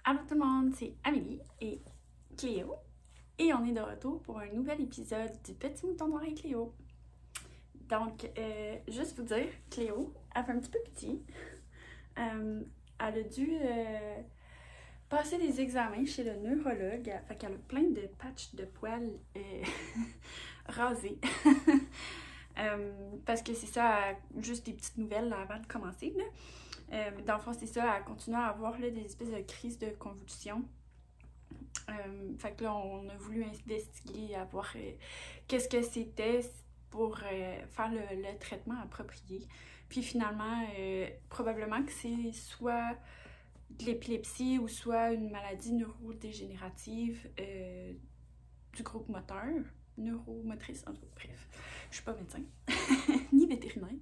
Allô tout le monde, c'est Amélie et Cléo et on est de retour pour un nouvel épisode du Petit Mouton Noir et Cléo. Donc, juste vous dire, Cléo, elle fait un petit peu petit. Elle a dû passer des examens chez le neurologue, fait qu'elle a plein de patchs de poils rasés. Parce que c'est ça, juste des petites nouvelles là, avant de commencer. Là. Dans le fond, c'est ça, elle continue à avoir là, des espèces de crises de convulsions. Fait que là, on a voulu investiguer, à voir qu'est-ce que c'était pour faire le traitement approprié. Puis finalement, probablement que c'est soit de l'épilepsie ou soit une maladie neurodégénérative du groupe moteur, neuromotrice, en tout cas, bref. Je suis pas médecin, ni vétérinaire.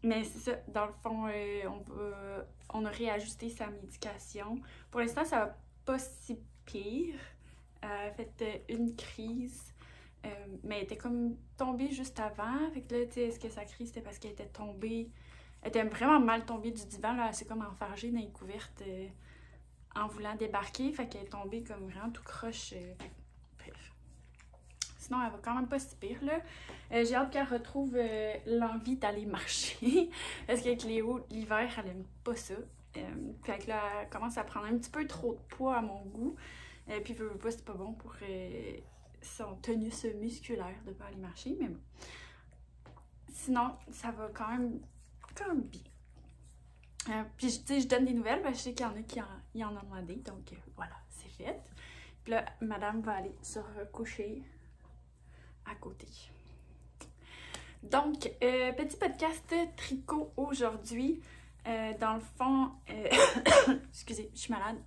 Mais c'est ça, dans le fond, on a réajusté sa médication. Pour l'instant, ça va pas si pire. Elle a fait une crise, mais elle était comme tombée juste avant. Fait que là, tu sais, est-ce que sa crise c'était parce qu'elle était tombée? Elle était vraiment mal tombée du divan, là. Elle s'est comme enfargée dans les couvertes en voulant débarquer. Fait qu'elle est tombée comme vraiment tout croche. Bref. Sinon, elle va quand même pas si pire, là. J'ai hâte qu'elle retrouve l'envie d'aller marcher. Parce qu'avec Léo, l'hiver, elle aime pas ça. Fait que là, elle commence à prendre un petit peu trop de poids à mon goût. Puis, veux pas, c'est pas bon pour son tonus musculaire de pas aller marcher, mais bon. Sinon, ça va quand même bien. Puis, tu sais, je donne des nouvelles, parce que je sais qu'il y en a qui en ont demandé. Donc, voilà, c'est fait. Puis là, madame va aller se recoucher à côté. Donc, petit podcast tricot aujourd'hui. Dans le fond, excusez, je suis malade.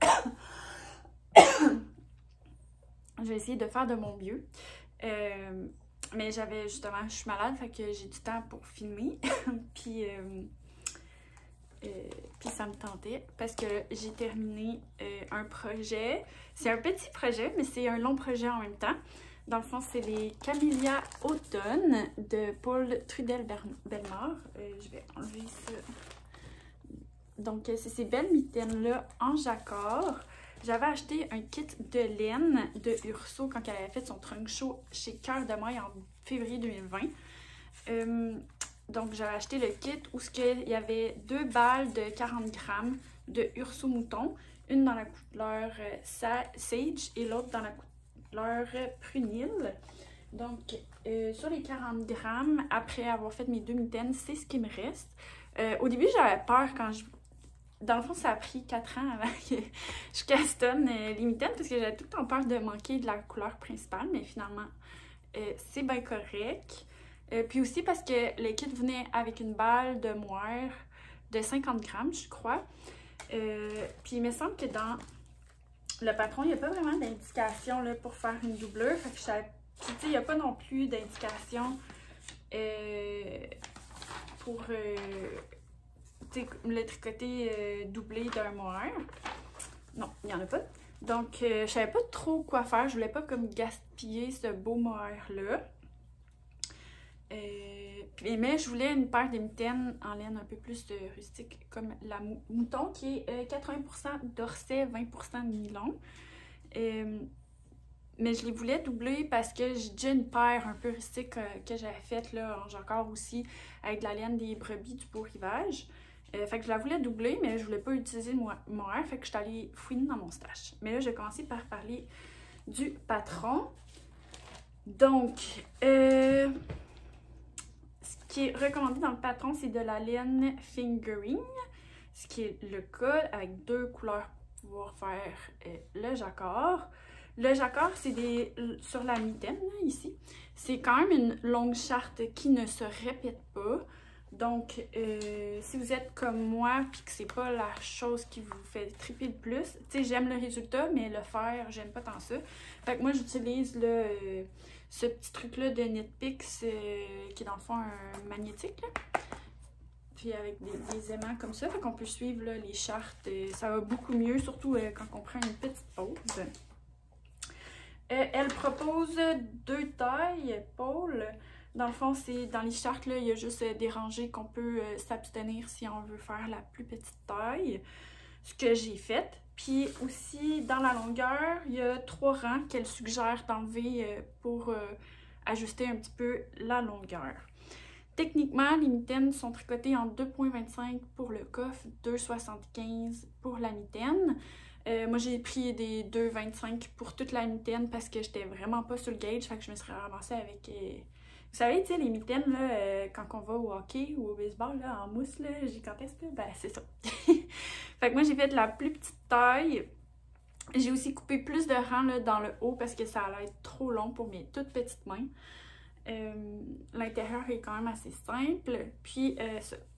Je vais essayer de faire de mon mieux. Mais je suis malade, fait que j'ai du temps pour filmer. Puis ça me tentait parce que j'ai terminé un projet. C'est un petit projet, mais c'est un long projet en même temps. Dans le fond, c'est les Camélias Automne de Paul Trudel-Bellemare. Je vais enlever ça. Donc, c'est ces belles mitaines-là en jacquard. J'avais acheté un kit de laine de Urso quand elle avait fait son trunk show chez Cœur de Maille en février 2020. Donc, j'avais acheté le kit où il y avait 2 balles de 40 grammes de Urso Mouton. Une dans la couleur Sage et l'autre dans la couleur prunille. Donc, sur les 40 grammes, après avoir fait mes 2 mitaines, c'est ce qui me reste. Au début, j'avais peur quand je... Dans le fond, ça a pris 4 ans avant que je castonne les mitaines parce que j'avais tout le temps peur de manquer de la couleur principale, mais finalement, c'est bien correct. Puis aussi parce que le kit venait avec une balle de moire de 50 grammes, je crois. Puis il me semble que dans le patron, il n'y a pas vraiment d'indication pour faire une doublure. Fait que je savais... Puis tu sais, il n'y a pas non plus d'indication pour le tricoter doublé d'un mohair. Non, il n'y en a pas. Donc, je savais pas trop quoi faire. Je voulais pas comme gaspiller ce beau mohair-là. Mais je voulais une paire de mitaines en laine un peu plus rustique, comme la mouton, qui est 80% d'orset, 20% de nylon. Mais je les voulais doubler parce que j'ai déjà une paire un peu rustique que j'avais faite là, en jacquard aussi, avec de la laine des brebis du beau rivage. Fait que je la voulais doubler, mais je voulais pas utiliser le mohair, fait que je suis allée fouiner dans mon stash. Mais là, je vais commencer par parler du patron. Donc, ce qui est recommandé dans le patron, c'est de la laine fingering, ce qui est le cas avec 2 couleurs pour pouvoir faire le jacquard. Le jacquard, c'est sur la mitaine, là, ici. C'est quand même une longue charte qui ne se répète pas. Donc, si vous êtes comme moi, puis que c'est pas la chose qui vous fait triper le plus, tu sais, j'aime le résultat, mais le faire, j'aime pas tant ça. Fait que moi, j'utilise ce petit truc-là de Knitpicks, qui est dans le fond un magnétique, là. Puis avec des aimants comme ça, fait qu'on peut suivre là, les chartes. Ça va beaucoup mieux, surtout quand on prend une petite pause. Elle propose 2 tailles, Paul. Dans le fond, c'est dans les chartes, là, il y a juste des rangées qu'on peut s'abstenir si on veut faire la plus petite taille. ce que j'ai fait. Puis aussi, dans la longueur, il y a 3 rangs qu'elle suggère d'enlever pour ajuster un petit peu la longueur. Techniquement, les mitaines sont tricotées en 2,25 pour le coffre, 2,75 pour la mitaine. Moi, j'ai pris des 2,25 pour toute la mitaine parce que j'étais vraiment pas sur le gauge, fait que je me serais ramassée avec... Vous savez, tu sais, les mitaines, là, quand on va au hockey ou au baseball, là, en mousse, là, gigantesque, là, ben c'est ça. Fait que moi, j'ai fait de la plus petite taille. J'ai aussi coupé plus de rangs là, dans le haut parce que ça allait être trop long pour mes toutes petites mains. L'intérieur est quand même assez simple. Puis,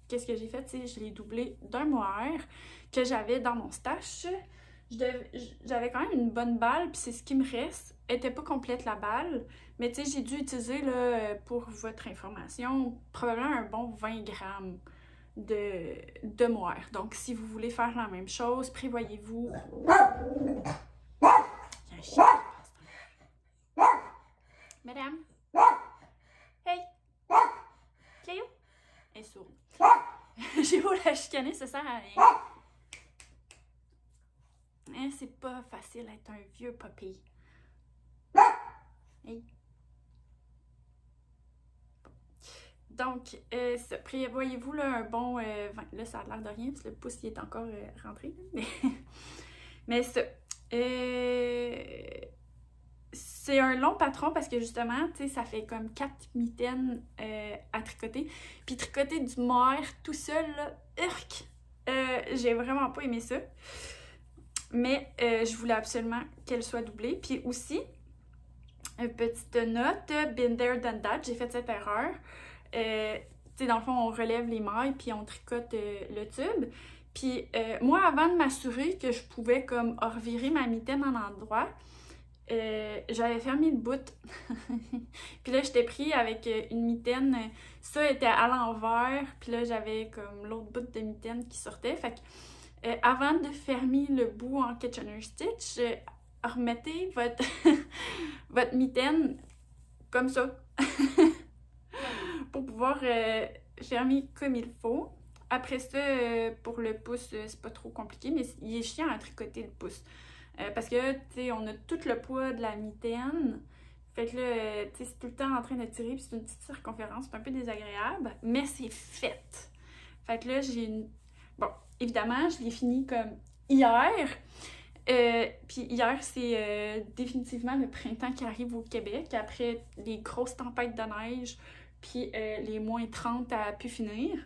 qu'est-ce que j'ai fait? Je l'ai doublé d'un mohair que j'avais dans mon stash. J'avais quand même une bonne balle, puis c'est ce qui me reste. Elle était pas complète la balle, mais tu sais, j'ai dû utiliser, là, pour votre information, probablement un bon 20 grammes de mohair. Donc, si vous voulez faire la même chose, prévoyez-vous... Il y a un chien. Madame? Hey! Cléo? Elle est sourde. J'ai beau la chicaner, ça sert à rien. Hein, c'est pas facile d'être un vieux papy. Hey! Donc, prévoyez-vous là, un bon... là, ça a l'air de rien, parce que le pouce il est encore rentré. Mais ça... c'est un long patron parce que justement, tu sais, ça fait comme 4 mitaines à tricoter. Puis tricoter du mohair tout seul, là, j'ai vraiment pas aimé ça. Mais je voulais absolument qu'elle soit doublée. Puis aussi, petite note, been there, done that, j'ai fait cette erreur. Tu sais, dans le fond, on relève les mailles puis on tricote le tube. Puis moi, avant de m'assurer que je pouvais comme revirer ma mitaine en endroit, j'avais fermé le bout. Puis là, j'étais pris avec une mitaine. Ça était à l'envers. Puis là, j'avais comme l'autre bout de mitaine qui sortait. Fait que avant de fermer le bout en Kitchener Stitch, remettez votre, votre mitaine comme ça. Pour pouvoir fermer comme il faut. Après ça, pour le pouce, c'est pas trop compliqué, mais il est chiant à tricoter le pouce. Parce que, tu sais, on a tout le poids de la mitaine. Fait que là, tu sais, c'est tout le temps en train de tirer, puis c'est une petite circonférence, c'est un peu désagréable, mais c'est fait. Fait que là, j'ai une... Bon, évidemment, je l'ai fini comme hier. Puis hier, c'est définitivement le printemps qui arrive au Québec, après les grosses tempêtes de neige, puis les moins 30 à pu finir.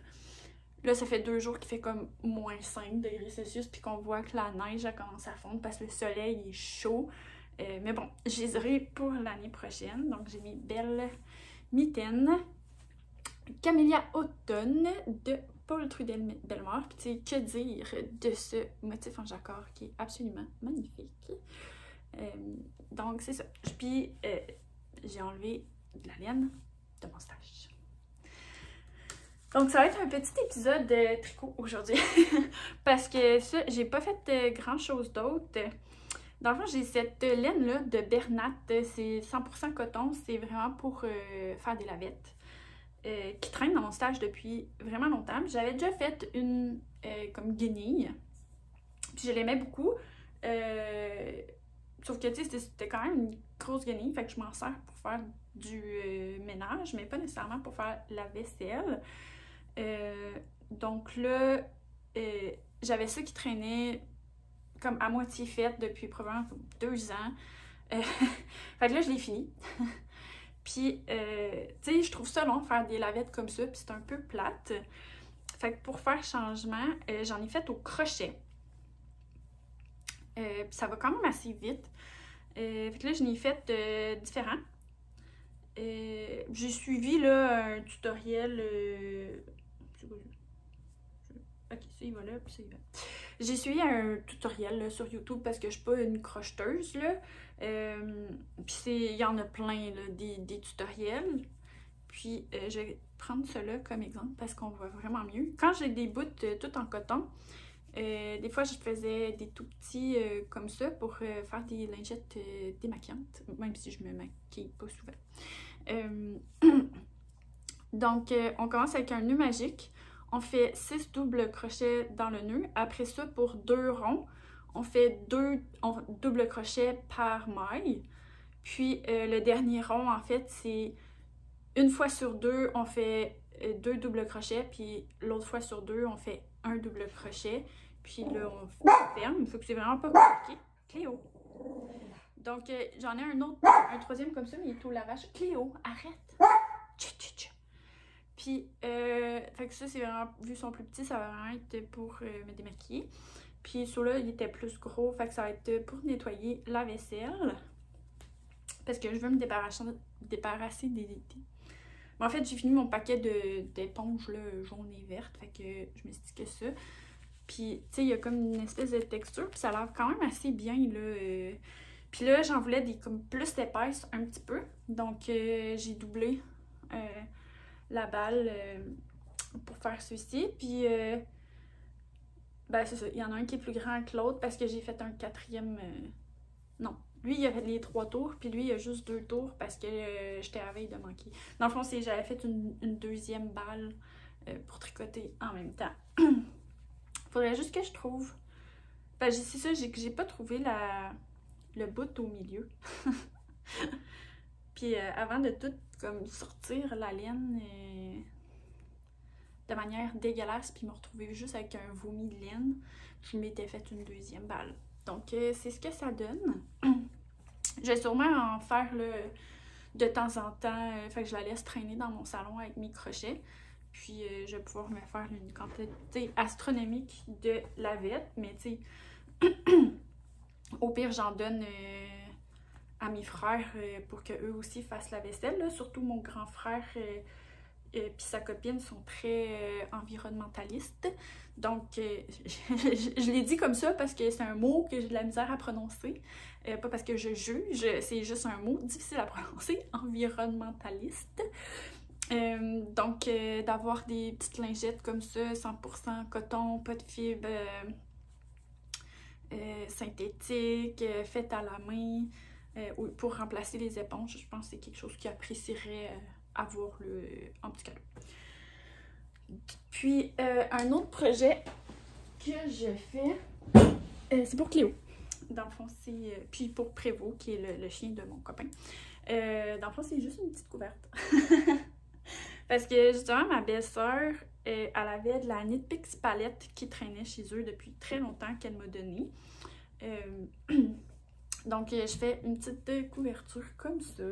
Là, ça fait 2 jours qu'il fait comme moins 5 degrés Celsius, puis qu'on voit que la neige a commencé à fondre parce que le soleil est chaud. Mais bon, je les aurai pour l'année prochaine. Donc, j'ai mes belles mitaines. Camélia Automne de Paul Trudel-Bellemare. Puis, tu sais, que dire de ce motif en jacquard qui est absolument magnifique. Donc, c'est ça. Puis, j'ai enlevé de la laine de mon stash. Donc, ça va être un petit épisode de tricot aujourd'hui. Parce que ça, j'ai pas fait grand-chose d'autre. Dans le fond, j'ai cette laine-là de Bernat. C'est 100% coton. C'est vraiment pour faire des lavettes. Qui traîne dans mon stage depuis vraiment longtemps. J'avais déjà fait une comme guenille. Puis je l'aimais beaucoup. Sauf que, tu sais, c'était quand même une grosse guenille. Fait que je m'en sers pour faire du ménage, mais pas nécessairement pour faire la vaisselle. Donc là, j'avais ça qui traînait comme à moitié faite depuis probablement 2 ans. Fait que là, je l'ai fini. Puis, tu sais, je trouve ça long de faire des lavettes comme ça, puis c'est un peu plate. Fait que pour faire changement, j'en ai fait au crochet. Puis ça va quand même assez vite. Fait que là, je n'ai fait différents. J'ai suivi là un tutoriel... Ok, ça il va là, puis ça il va. J'ai suivi un tutoriel là, sur YouTube parce que je suis pas une crocheteuse là. Puis il y en a plein là, des tutoriels. Puis je vais prendre cela comme exemple parce qu'on voit vraiment mieux. Quand j'ai des bouts tout en coton, des fois je faisais des tout petits comme ça pour faire des lingettes démaquillantes, même si je me maquille pas souvent. Donc on commence avec un nœud magique. on fait 6 doubles crochets dans le nœud. Après ça, pour 2 ronds, on fait 2 doubles crochets par maille. Puis le dernier rond, en fait, c'est une fois sur 2, on fait 2 doubles crochets. Puis l'autre fois sur 2, on fait un double crochet. Puis là, on ferme. Il faut que c'est vraiment pas compliqué. Cléo. Donc, j'en ai un troisième comme ça, mais il est au lavage. Cléo, arrête! Puis, fait que ça, c'est vraiment, vu son plus petit, ça va vraiment être pour me démaquiller. Puis, celui-là, il était plus gros, fait que ça va être pour nettoyer la vaisselle. Parce que je veux me débarrasser des étés. Mais en fait, j'ai fini mon paquet d'éponges jaune et verte, fait que je me suis dit que ça. Puis, tu sais, il y a comme une espèce de texture, puis ça lave quand même assez bien, là. Puis là, j'en voulais des comme plus épaisses un petit peu. Donc, j'ai doublé la balle pour faire ceci. Puis, ben c'est ça. Il y en a un qui est plus grand que l'autre parce que j'ai fait un quatrième... non. Lui, il a fait les 3 tours. Puis lui, il a juste 2 tours parce que j'étais à la veille de manquer. Dans le fond, j'avais fait une deuxième balle pour tricoter en même temps. Faudrait juste que je trouve... Ben, c'est ça, j'ai pas trouvé le bout au milieu. Puis avant de tout comme sortir la laine de manière dégueulasse puis me retrouver juste avec un vomi de laine, je m'étais fait une deuxième balle. Donc c'est ce que ça donne. Je vais sûrement en faire de temps en temps, fait que je la laisse traîner dans mon salon avec mes crochets. Puis je vais pouvoir me faire une quantité astronomique de lavettes, mais tu sais, au pire j'en donne à mes frères pour qu'eux aussi fassent la vaisselle. Là. Surtout mon grand frère puis sa copine sont très environnementalistes. Donc, je l'ai dit comme ça parce que c'est un mot que j'ai de la misère à prononcer. Pas parce que je juge, c'est juste un mot difficile à prononcer, environnementaliste. Donc, d'avoir des petites lingettes comme ça, 100% coton, pas de fibres synthétiques, faites à la main, pour remplacer les éponges, je pense que c'est quelque chose qu'ils apprécieraient avoir en petit cadeau. Puis, un autre projet que je fais, c'est pour Cléo. Dans le fond, c'est... puis pour Prévost, qui est le chien de mon copain. Dans le fond, c'est juste une petite couverte. Parce que, justement, ma belle-sœur, elle avait de la Knit Picks palette qui traînait chez eux depuis très longtemps qu'elle m'a donnée. Donc, je fais une petite couverture comme ça.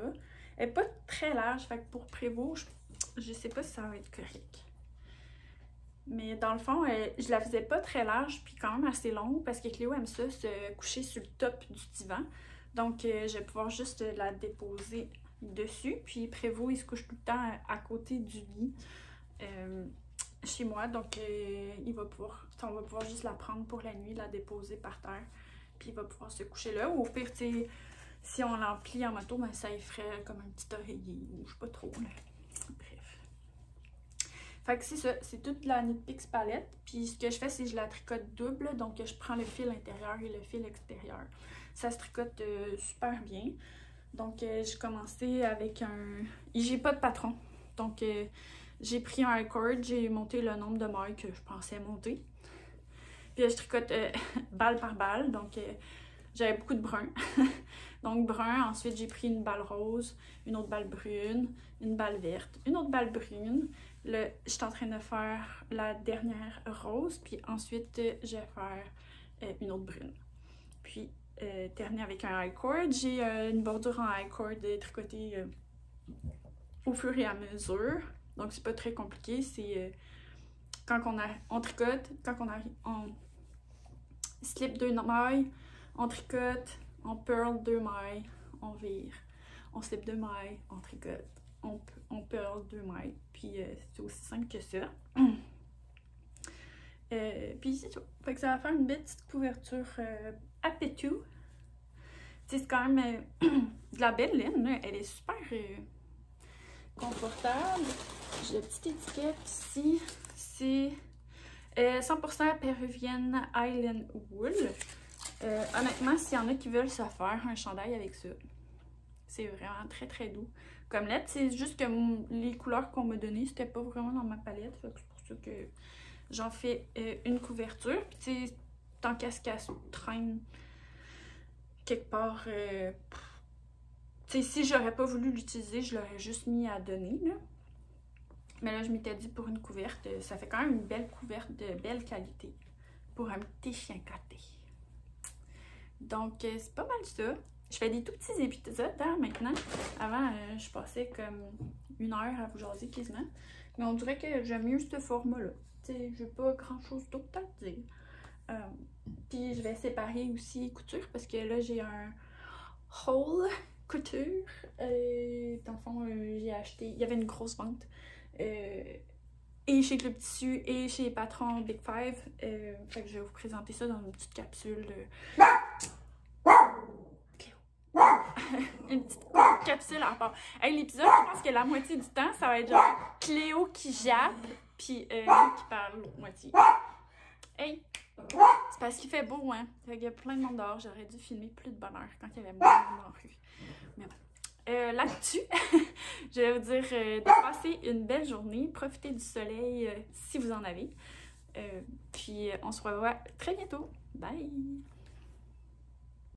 Elle n'est pas très large, fait que pour Prévost, je sais pas si ça va être correct. Mais dans le fond, je la faisais pas très large, puis quand même assez longue, parce que Cléo aime ça, se coucher sur le top du divan. Donc, je vais pouvoir juste la déposer dessus. Puis Prévost, il se couche tout le temps à côté du lit chez moi. Donc, on va pouvoir juste la prendre pour la nuit, la déposer par terre. Puis il va pouvoir se coucher là. Ou au pire, tu sais, si on l'emplit en moto, ben, ça y ferait comme un petit oreiller. Ou je sais pas trop, là. Bref. Fait que c'est ça, c'est toute la Knit Picks palette. Puis ce que je fais, c'est que je la tricote double. Donc je prends le fil intérieur et le fil extérieur. Ça se tricote super bien. Donc j'ai commencé avec un... J'ai pas de patron. Donc j'ai pris un I-cord, j'ai monté le nombre de mailles que je pensais monter. Puis je tricote balle par balle. Donc j'avais beaucoup de brun. Donc brun, ensuite j'ai pris une balle rose, une autre balle brune, une balle verte, une autre balle brune. Là, je suis en train de faire la dernière rose, puis ensuite je vais faire une autre brune. Puis terminer avec un I-cord. J'ai une bordure en I-cord tricotée au fur et à mesure. Donc c'est pas très compliqué. C'est quand on tricote, quand on slip 2 mailles, on tricote, on purl 2 mailles, on vire, on slip 2 mailles, on tricote, on purl 2 mailles. Puis c'est aussi simple que ça. Puis c'est tout. Fait que ça va faire une belle petite couverture à pétou. C'est quand même de la belle laine, là. Elle est super confortable. J'ai la petite étiquette ici. C'est 100% péruvienne Island Wool. Honnêtement, s'il y en a qui veulent se faire un chandail avec ça, c'est vraiment très très doux. Comme lettre, c'est juste que les couleurs qu'on m'a données, c'était pas vraiment dans ma palette. Fait que c'est pour pour ça que j'en fais une couverture. Puis tu sais, tant qu'à ce qu'elle se traîne quelque part, tu sais, si j'aurais pas voulu l'utiliser, je l'aurais juste mis à donner, là. Mais là, je m'étais dit pour une couverte, ça fait quand même une belle couverte de belle qualité pour un petit chien gâté. Donc, c'est pas mal ça. Je fais des tout petits épisodes maintenant. Avant, je passais comme 1 heure à vous jaser quasiment. Mais on dirait que j'aime mieux ce format-là. Tu sais, j'ai pas grand-chose d'autre à te dire. Puis, je vais séparer aussi couture parce que là, j'ai un haul couture. Dans le fond, j'ai acheté... Il y avait une grosse vente. Et chez Club Tissu et chez Patron Big Five. Fait que je vais vous présenter ça dans une petite capsule. Une petite capsule à part. Hey, l'épisode, je pense que la moitié du temps, ça va être genre Cléo qui jappe, puis qui parle l'autre moitié. Hey! C'est parce qu'il fait beau, hein? Il y a plein de monde dehors. J'aurais dû filmer plus de bonheur quand il y avait moins de monde dans la rue. Mais bon. Là-dessus, je vais vous dire de passer une belle journée, profitez du soleil si vous en avez. Puis on se revoit très bientôt. Bye!